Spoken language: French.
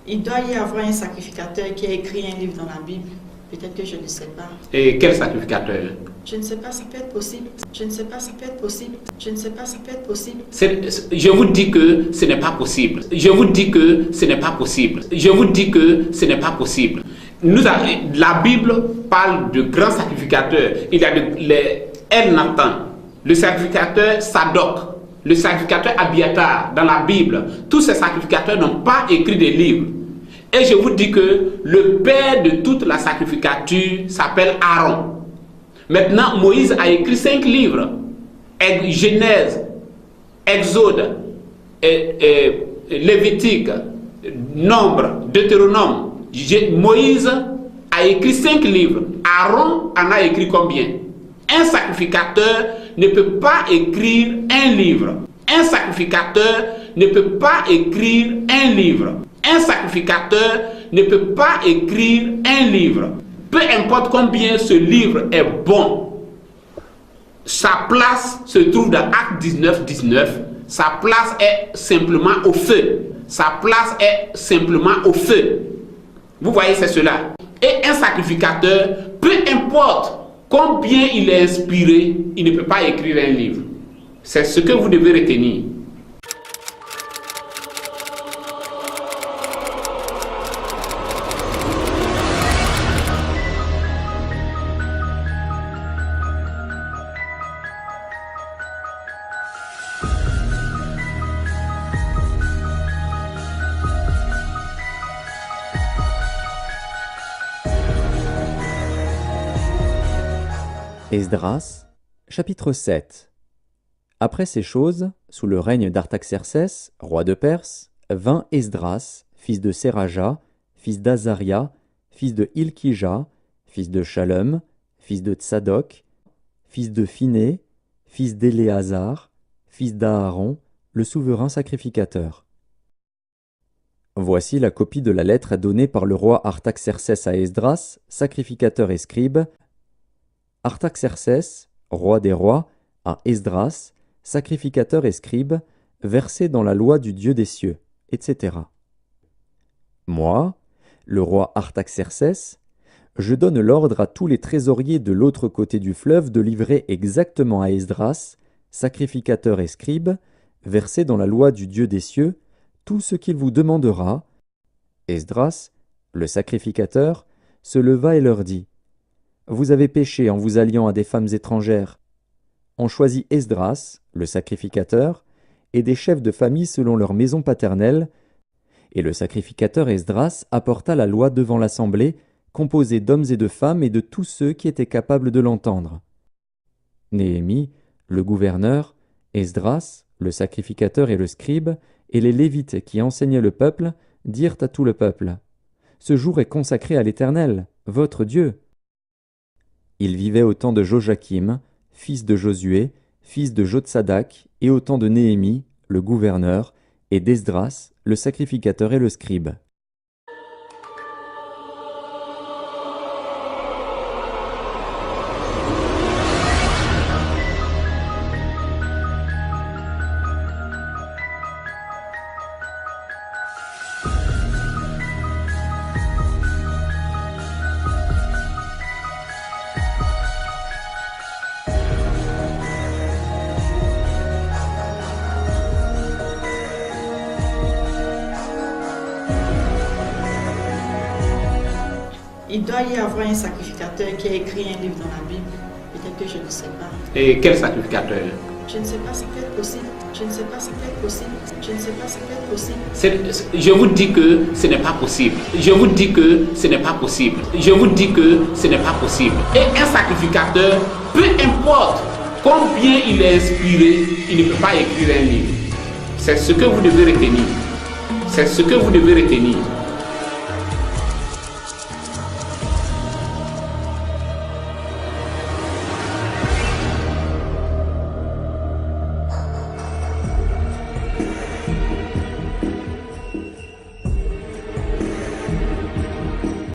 Il doit y avoir un sacrificateur qui a écrit un livre dans la Bible. Peut-être que je ne sais pas. Et quel sacrificateur? Je ne sais pas, ça peut être possible. Je ne sais pas, ça peut être possible. Je ne sais pas, ça peut être possible. Je vous dis que ce n'est pas possible. Je vous dis que ce n'est pas possible. Je vous dis que ce n'est pas possible. La Bible parle de grands sacrificateurs. Il y a El-Nathan, le sacrificateur Sadok, le sacrificateur Abiatar dans la Bible. Tous ces sacrificateurs n'ont pas écrit des livres. Et je vous dis que le père de toute la sacrificature s'appelle Aaron. Maintenant, Moïse a écrit 5 livres. Genèse, Exode, Lévitique, Nombre, Deutéronome. Moïse a écrit 5 livres. Aaron en a écrit combien? Un sacrificateur ne peut pas écrire un livre. Un sacrificateur ne peut pas écrire un livre. Un sacrificateur ne peut pas écrire un livre. Peu importe combien ce livre est bon, sa place se trouve dans Actes 19, 19. Sa place est simplement au feu. Sa place est simplement au feu. Vous voyez, c'est cela. Et un sacrificateur, peu importe combien il est inspiré, il ne peut pas écrire un livre. C'est ce que vous devez retenir. Esdras, chapitre 7. Après ces choses, sous le règne d'Artaxercès, roi de Perse, vint Esdras, fils de Séraja, fils d'Azaria, fils de Hilkija, fils de Shalom, fils de Tsadok, fils de Phiné, fils d'Éléazar, fils d'Aaron, le souverain sacrificateur. Voici la copie de la lettre donnée par le roi Artaxercès à Esdras, sacrificateur et scribe. Artaxercès, roi des rois, à Esdras, sacrificateur et scribe, versé dans la loi du Dieu des cieux, etc. Moi, le roi Artaxercès, je donne l'ordre à tous les trésoriers de l'autre côté du fleuve de livrer exactement à Esdras, sacrificateur et scribe, versé dans la loi du Dieu des cieux, tout ce qu'il vous demandera. Esdras, le sacrificateur, se leva et leur dit: Vous avez péché en vous alliant à des femmes étrangères. On choisit Esdras, le sacrificateur, et des chefs de famille selon leur maison paternelle, et le sacrificateur Esdras apporta la loi devant l'assemblée, composée d'hommes et de femmes et de tous ceux qui étaient capables de l'entendre. Néhémie, le gouverneur, Esdras, le sacrificateur et le scribe, et les Lévites qui enseignaient le peuple, dirent à tout le peuple: Ce jour est consacré à l'Éternel, votre Dieu. Il vivait au temps de Joachim, fils de Josué, fils de Jotsadak, et au temps de Néhémie, le gouverneur, et d'Esdras, le sacrificateur et le scribe. Il doit y avoir un sacrificateur qui a écrit un livre dans la Bible. Peut-être que je ne sais pas. Et quel sacrificateur? Je ne sais pas, ça peut être possible. Je ne sais pas, ça peut être possible. Je ne sais pas, ça peut être possible. Je vous dis que ce n'est pas possible. Je vous dis que ce n'est pas possible. Je vous dis que ce n'est pas possible. Et un sacrificateur, peu importe combien il est inspiré, il ne peut pas écrire un livre. C'est ce que vous devez retenir. C'est ce que vous devez retenir.